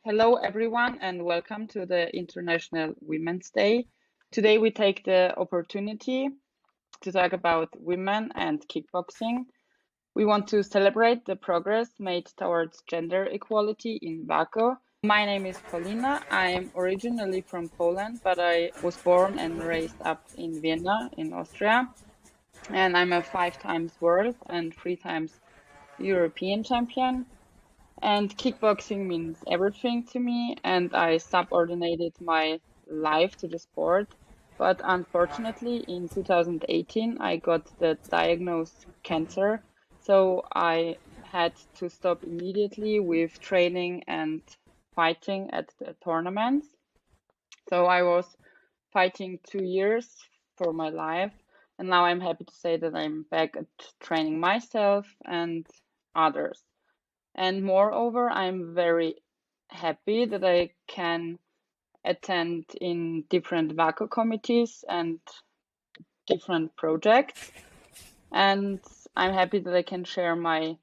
Hello, everyone, and welcome to the International Women's Day. Today, we take the opportunity to talk about women and kickboxing. We want to celebrate the progress made towards gender equality in WAKO. My name is Paulina. I'm originally from Poland, but I was born and raised up in Vienna, in Austria. And I'm a 5 times world and 3 times European champion. And kickboxing means everything to me, and I subordinated my life to the sport. But unfortunately, in 2018, I got the diagnosed cancer, so I had to stop immediately with training and fighting at the tournaments. So I was fighting 2 years for my life, and now I'm happy to say that I'm back at training myself and others. And moreover, I'm very happy that I can attend in different WAKO committees and different projects. And I'm happy that I can share my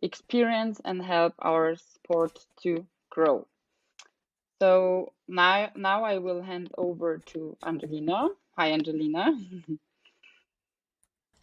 experience and help our sport to grow. So now I will hand over to Angelina. Hi, Angelina.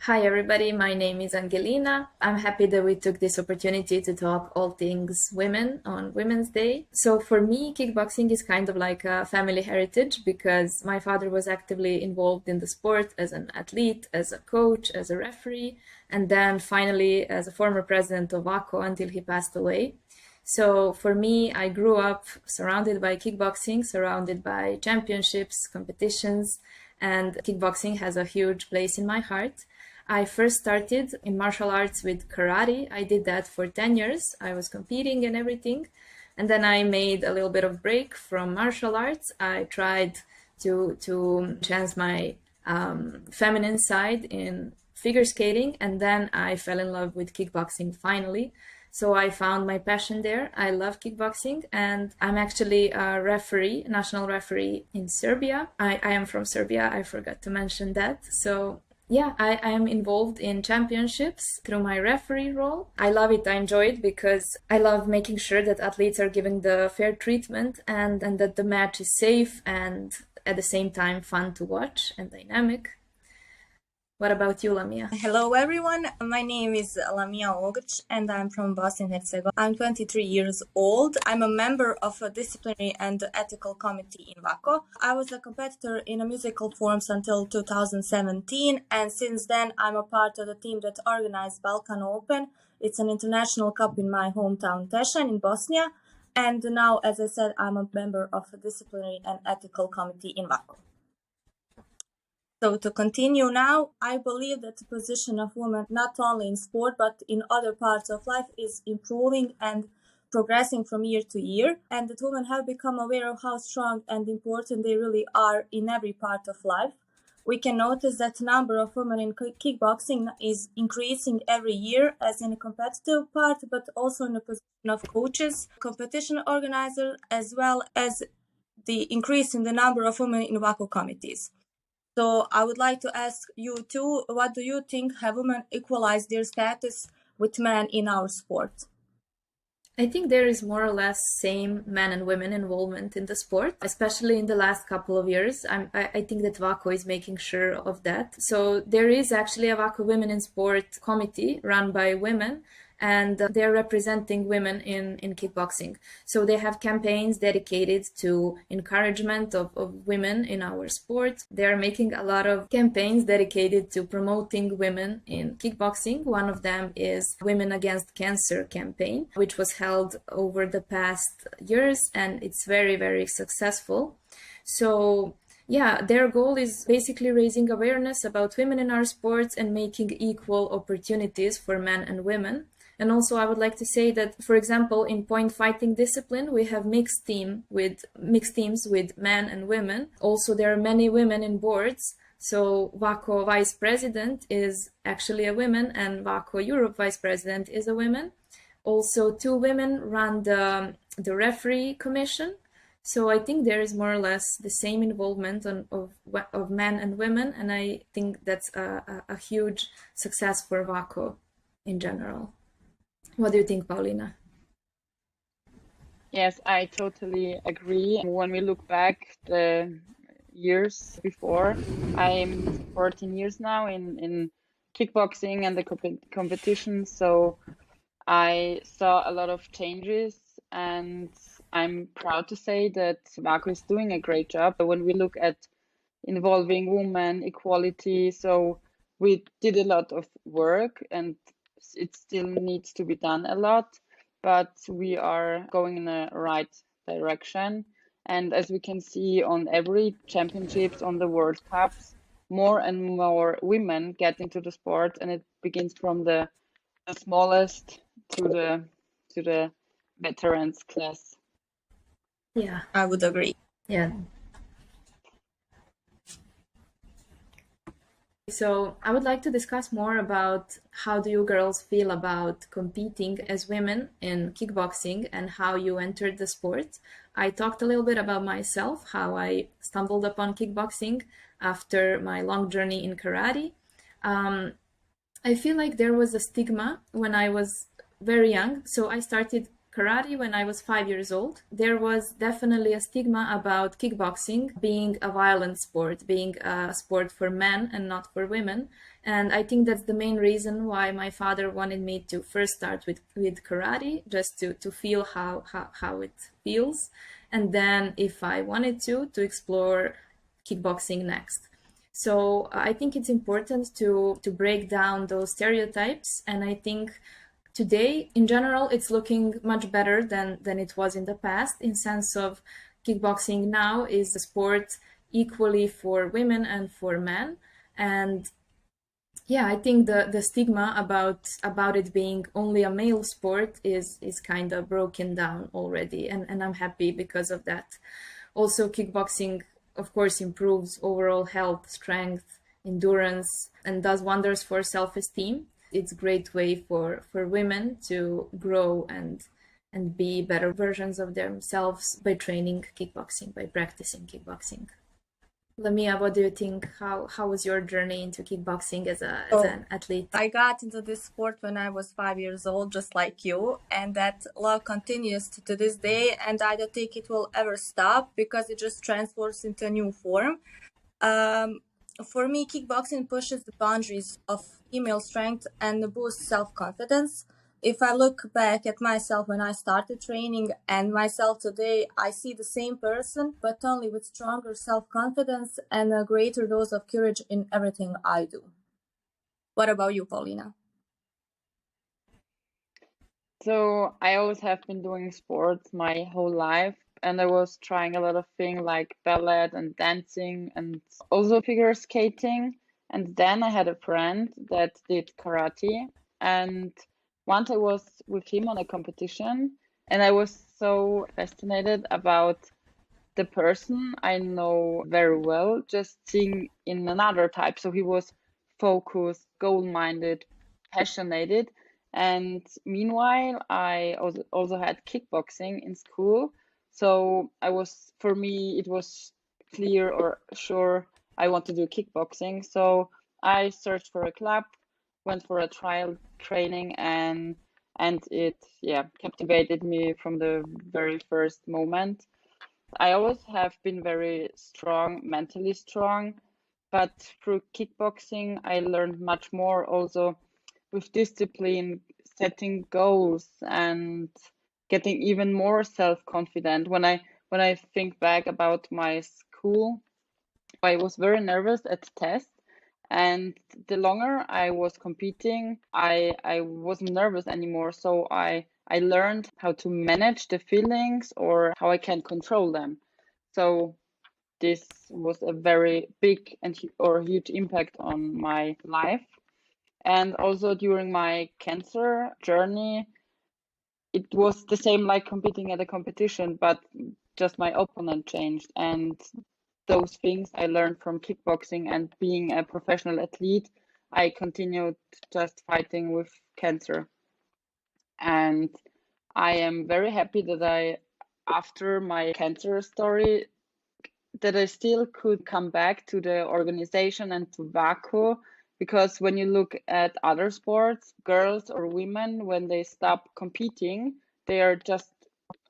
Hi everybody, my name is Angelina. I'm happy that we took this opportunity to talk all things women on Women's Day. So for me, kickboxing is kind of like a family heritage because my father was actively involved in the sport as an athlete, as a coach, as a referee, and then finally as a former president of WAKO until he passed away. So for me, I grew up surrounded by kickboxing, surrounded by championships, competitions, and kickboxing has a huge place in my heart. I first started in martial arts with karate. I did that for 10 years. I was competing and everything. And then I made a little bit of break from martial arts. I tried to chance my feminine side in figure skating. And then I fell in love with kickboxing finally. So I found my passion there. I love kickboxing and I'm actually a referee, national referee in Serbia. I am from Serbia. I forgot to mention that. So yeah, I am involved in championships through my referee role. I love it. I enjoy it because I love making sure that athletes are given the fair treatment and that the match is safe and at the same time fun to watch and dynamic. What about you, Lamija? Hello everyone, my name is Lamija Ogric and I'm from Bosnia and Herzegovina. I'm 23 years old. I'm a member of a disciplinary and ethical committee in WAKO. I was a competitor in a musical forms until 2017 and since then I'm a part of the team that organized Balkan Open. It's an international cup in my hometown Tesan in Bosnia. And now, as I said, I'm a member of a disciplinary and ethical committee in WAKO. So to continue now, I believe that the position of women, not only in sport, but in other parts of life is improving and progressing from year to year. And that women have become aware of how strong and important they really are in every part of life. We can notice that the number of women in kickboxing is increasing every year as in a competitive part, but also in the position of coaches, competition organizers, as well as the increase in the number of women in WAKO committees. So I would like to ask you too, what do you think, have women equalized their status with men in our sport? I think there is more or less same men and women involvement in the sport, especially in the last couple of years. I think that WAKO is making sure of that. So there is actually a WAKO Women in Sport committee run by women, and they're representing women in kickboxing. So they have campaigns dedicated to encouragement of women in our sport. They're making a lot of campaigns dedicated to promoting women in kickboxing. One of them is Women Against Cancer campaign, which was held over the past years, and it's very, very successful. So yeah, their goal is basically raising awareness about women in our sports and making equal opportunities for men and women. And also I would like to say that, for example, in point fighting discipline, we have mixed teams with men and women. Also, there are many women in boards. So WAKO vice president is actually a woman and WAKO Europe vice president is a woman. Also, 2 women run the referee commission. So I think there is more or less the same involvement of men and women. And I think that's a huge success for WAKO in general. What do you think, Paulina? Yes, I totally agree. When we look back the years before, I'm 14 years now in kickboxing and the competition, so I saw a lot of changes, and I'm proud to say that Wako is doing a great job. When we look at involving women, equality, so we did a lot of work, and it still needs to be done a lot, but we are going in the right direction. And as we can see on every championships, on the World Cups, more and more women get into the sport, and it begins from the smallest to the veterans class. Yeah, I would agree. yeah. So I would like to discuss more about how do you girls feel about competing as women in kickboxing and how you entered the sport. I talked a little bit about myself, how I stumbled upon kickboxing after my long journey in karate. I feel like there was a stigma when I was very young. So I started karate when I was 5 years old. There was definitely a stigma about kickboxing being a violent sport, being a sport for men and not for women. And I think that's the main reason why my father wanted me to first start with karate, just to feel how it feels. And then if I wanted to explore kickboxing next. So I think it's important to break down those stereotypes, and I think today in general it's looking much better than it was in the past, in sense of kickboxing now is a sport equally for women and for men. And yeah, I think the stigma about it being only a male sport is kind of broken down already, and I'm happy because of that. Also, kickboxing of course improves overall health, strength, endurance, and does wonders for self-esteem. It's a great way for women to grow and be better versions of themselves by training kickboxing, by practicing kickboxing. Lamija, what do you think? How was your journey into kickboxing as an athlete? I got into this sport when I was 5 years old, just like you, and that love continues to this day, and I don't think it will ever stop because it just transforms into a new form. For me, kickboxing pushes the boundaries of female strength and boosts self-confidence. If I look back at myself when I started training and myself today, I see the same person, but only with stronger self-confidence and a greater dose of courage in everything I do. What about you, Paulina? So I always have been doing sports my whole life, and I was trying a lot of things like ballet and dancing and also figure skating. And then I had a friend that did karate, and once I was with him on a competition, and I was so fascinated about the person I know very well, just seeing in another type. So he was focused, goal-minded, passionate. And meanwhile, I also had kickboxing in school. So for me, it was clear or sure I want to do kickboxing. So I searched for a club, went for a trial training, and it captivated me from the very first moment. I always have been very strong, mentally strong, but through kickboxing, I learned much more also with discipline, setting goals, and getting even more self-confident. When I think back about my school, I was very nervous at tests, and the longer I was competing, I wasn't nervous anymore. So I learned how to manage the feelings or how I can control them. So this was a very big and huge impact on my life. And also during my cancer journey, it was the same like competing at a competition, but just my opponent changed. And those things I learned from kickboxing and being a professional athlete, I continued just fighting with cancer. And I am very happy that after my cancer story, that I still could come back to the organization and to Wako, because when you look at other sports, girls or women, when they stop competing, they are just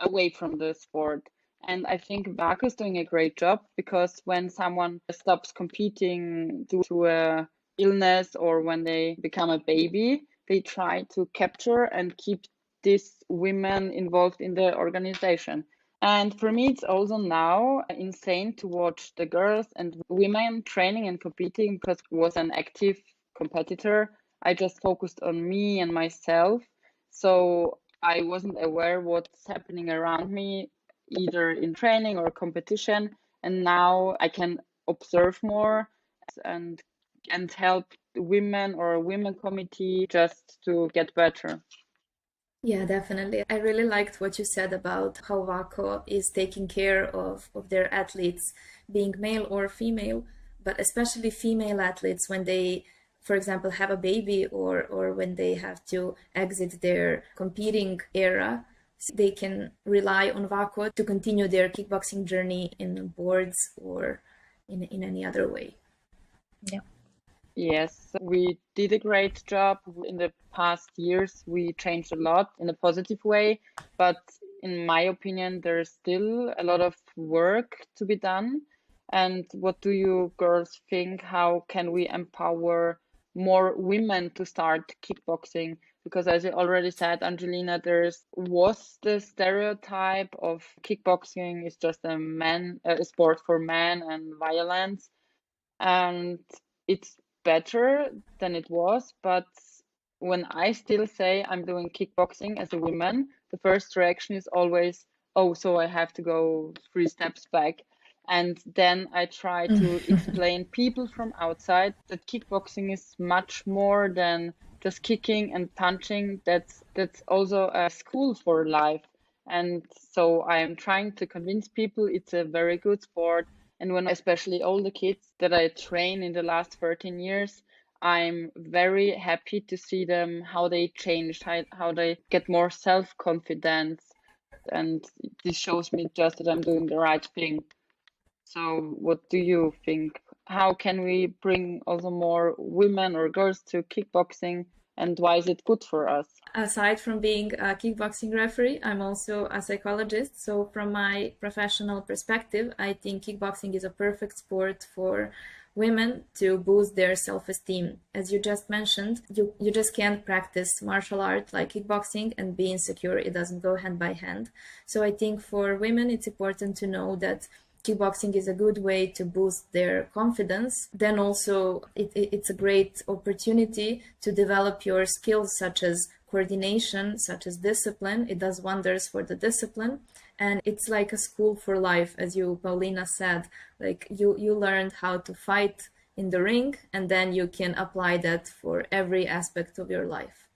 away from the sport. And I think WAKO is doing a great job, because when someone stops competing due to a illness or when they become a baby, they try to capture and keep these women involved in the organization. And for me, it's also now insane to watch the girls and women training and competing, because I was an active competitor. I just focused on me and myself. So I wasn't aware what's happening around me, either in training or competition. And now I can observe more and help women or a women committee just to get better. Yeah, definitely. I really liked what you said about how WAKO is taking care of their athletes, being male or female, but especially female athletes when they, for example, have a baby or when they have to exit their competing era, they can rely on WAKO to continue their kickboxing journey in boards or in any other way. Yeah. Yes, we did a great job. In the past years, we changed a lot in a positive way, but in my opinion, there's still a lot of work to be done. And what do you girls think? How can we empower more women to start kickboxing? Because as you already said, Angelina, was the stereotype of kickboxing is just a sport for men and violence. And it's better than it was, but when I still say I'm doing kickboxing as a woman, the first reaction is always, oh, so I have to go 3 steps back. And then I try to explain people from outside that kickboxing is much more than just kicking and punching. That's also a school for life. And so I'm trying to convince people it's a very good sport. And when especially all the kids that I train in the last 13 years, I'm very happy to see them, how they changed, how they get more self-confidence. And this shows me just that I'm doing the right thing. So what do you think? How can we bring also more women or girls to kickboxing, and why is it good for us? Aside from being a kickboxing referee, I'm also a psychologist. So from my professional perspective, I think kickboxing is a perfect sport for women to boost their self-esteem. As you just mentioned, you just can't practice martial art like kickboxing and be insecure. It doesn't go hand by hand. So I think for women, it's important to know that kickboxing is a good way to boost their confidence. Then also it's a great opportunity to develop your skills such as coordination, such as discipline. It does wonders for the discipline. And it's like a school for life, as you, Paulina, said. Like you learned how to fight in the ring, and then you can apply that for every aspect of your life.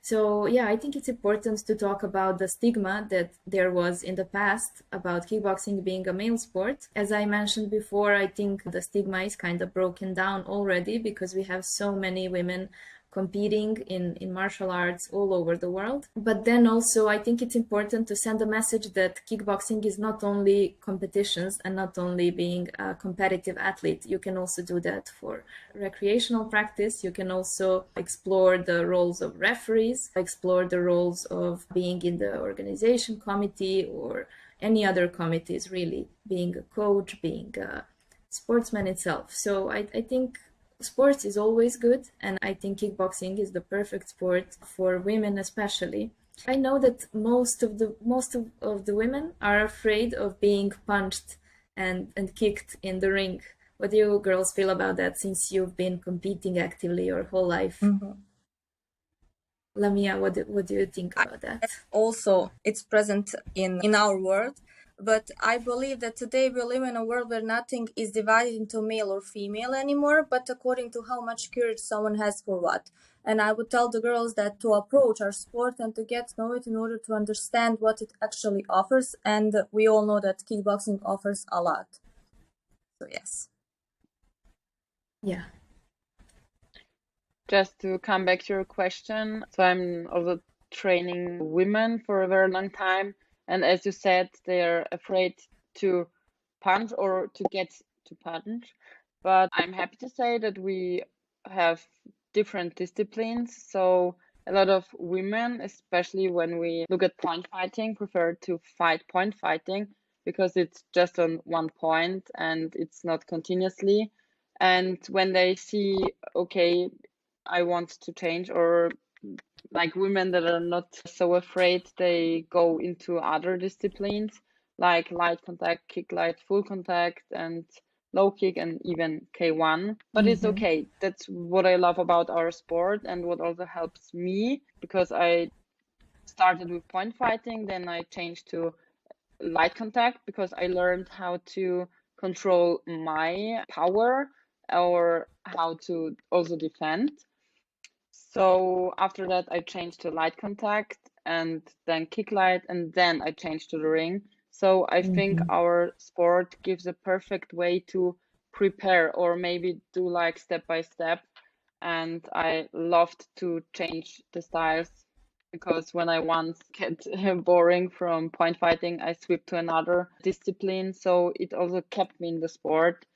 So yeah, I think it's important to talk about the stigma that there was in the past about kickboxing being a male sport. As I mentioned before, I think the stigma is kind of broken down already because we have so many women competing in martial arts all over the world. But then also I think it's important to send a message that kickboxing is not only competitions and not only being a competitive athlete. You can also do that for recreational practice. You can also explore the roles of referees, explore the roles of being in the organization committee or any other committees, really, being a coach, being a sportsman itself. So I think sports is always good, and I think kickboxing is the perfect sport for women especially. I know that most of the women are afraid of being punched and kicked in the ring. What do you girls feel about that, since you've been competing actively your whole life? Lamija, what do you think about that? Also, it's present in our world. But I believe that today we live in a world where nothing is divided into male or female anymore, but according to how much courage someone has for what. And I would tell the girls that to approach our sport and to get to know it in order to understand what it actually offers. And we all know that kickboxing offers a lot. So yes. Yeah. Just to come back to your question, so I'm also training women for a very long time. And as you said, they're afraid to punch or to get to punch. But I'm happy to say that we have different disciplines. So a lot of women, especially when we look at point fighting, prefer to fight point fighting because it's just on one point and it's not continuously. And when they see, okay, I want to change, or like women that are not so afraid, they go into other disciplines like light contact, kick light, full contact, and low kick, and even K1. But it's okay. That's what I love about our sport, and what also helps me, because I started with point fighting, then I changed to light contact because I learned how to control my power, or how to also defend. So after that, I changed to light contact and then kick light, and then I changed to the ring. So I think our sport gives a perfect way to prepare, or maybe do like step by step. And I loved to change the styles, because when I once get boring from point fighting, I switched to another discipline. So it also kept me in the sport.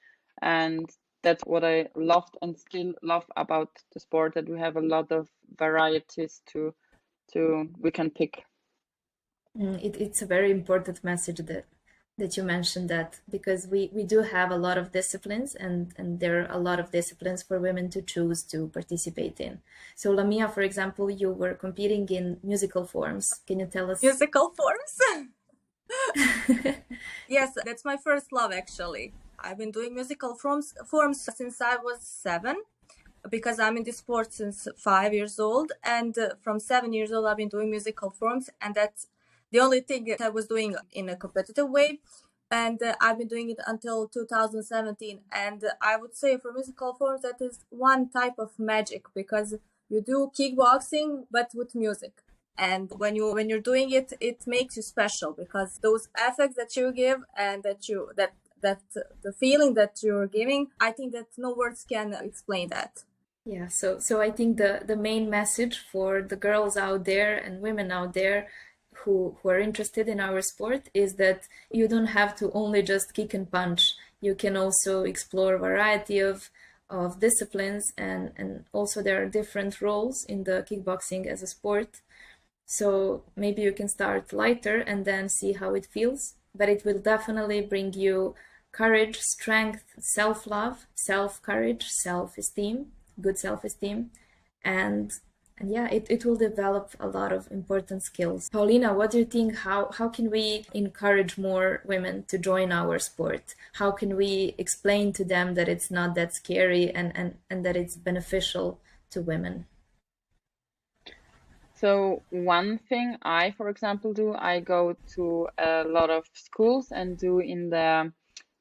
And that's what I loved and still love about the sport, that we have a lot of varieties to we can pick. It's a very important message that you mentioned, that because we do have a lot of disciplines, and there are a lot of disciplines for women to choose to participate in. So Lamija, for example, you were competing in musical forms. Can you tell us? Musical forms? Yes, that's my first love, actually. I've been doing musical forms since I was 7, because I'm in this sport since 5 years old. And from 7 years old, I've been doing musical forms. And that's the only thing that I was doing in a competitive way. And I've been doing it until 2017. And I would say for musical forms, that is one type of magic, because you do kickboxing, but with music. And when you're doing it, it makes you special, because those effects that you give, and that the feeling that you're giving, I think that no words can explain that. Yeah, so I think the main message for the girls out there and women out there who are interested in our sport is that you don't have to only just kick and punch. You can also explore a variety of disciplines, and also there are different roles in the kickboxing as a sport. So maybe you can start lighter and then see how it feels, but it will definitely bring you courage, strength, self-love, self-courage, self-esteem, good self-esteem, and yeah, it will develop a lot of important skills. Paulina, what do you think? How can we encourage more women to join our sport? How can we explain to them that it's not that scary, and that it's beneficial to women? So one thing I, for example, do, I go to a lot of schools and do in the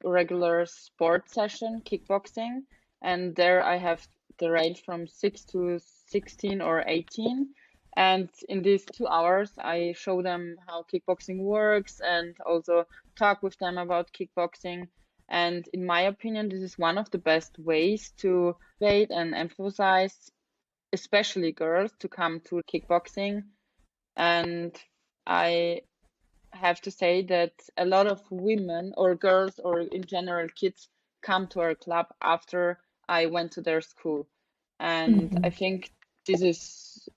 regular sport session kickboxing, and there I have the range from 6 to 16 or 18. And in these 2 hours, I show them how kickboxing works, and also talk with them about kickboxing. And in my opinion, this is one of the best ways to motivate and emphasize, especially girls, to come to kickboxing. And I have to say that a lot of women or girls, or in general kids, come to our club after I went to their school. And I think this is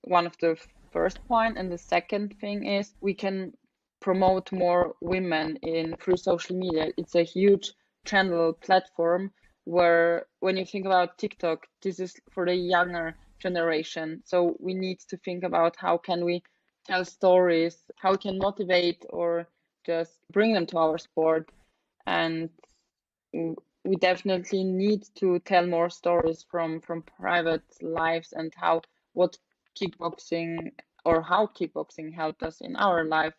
one of the first point. And the second thing is, we can promote more women in through social media. It's a huge channel platform, where when you think about TikTok, this is for the younger generation. So we need to think about how can we tell stories, how we can motivate, or just bring them to our sport. And we definitely need to tell more stories from private lives, and what kickboxing, or how kickboxing helped us in our life.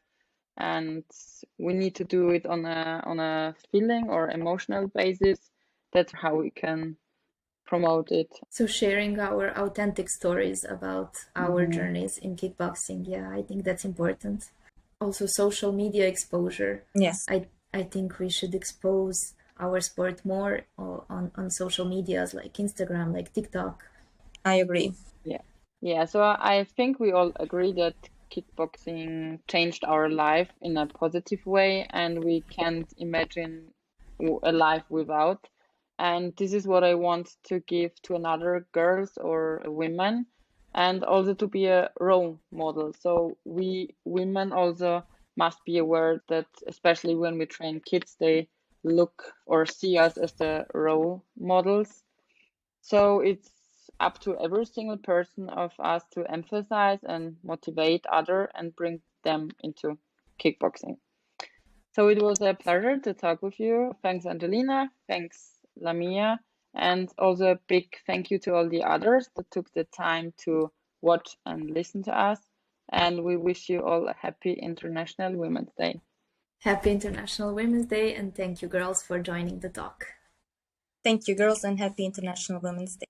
And we need to do it on a feeling or emotional basis. That's how we can promote it. So sharing our authentic stories about our journeys in kickboxing, yeah, I think that's important. Also social media exposure. Yes. I think we should expose our sport more on social medias like Instagram, like TikTok. I agree. Yeah, so I think we all agree that kickboxing changed our life in a positive way, and we can't imagine a life without. And this is what I want to give to another girls or women, and also to be a role model. So we women also must be aware that, especially when we train kids, they look or see us as the role models. So it's up to every single person of us to emphasize and motivate other and bring them into kickboxing. So it was a pleasure to talk with you. Thanks, Angelina. Thanks, Lamija. And also a big thank you to all the others that took the time to watch and listen to us. And we wish you all a happy International Women's Day. Happy International Women's Day, and thank you, girls, for joining the talk. Thank you, girls, and happy International Women's Day.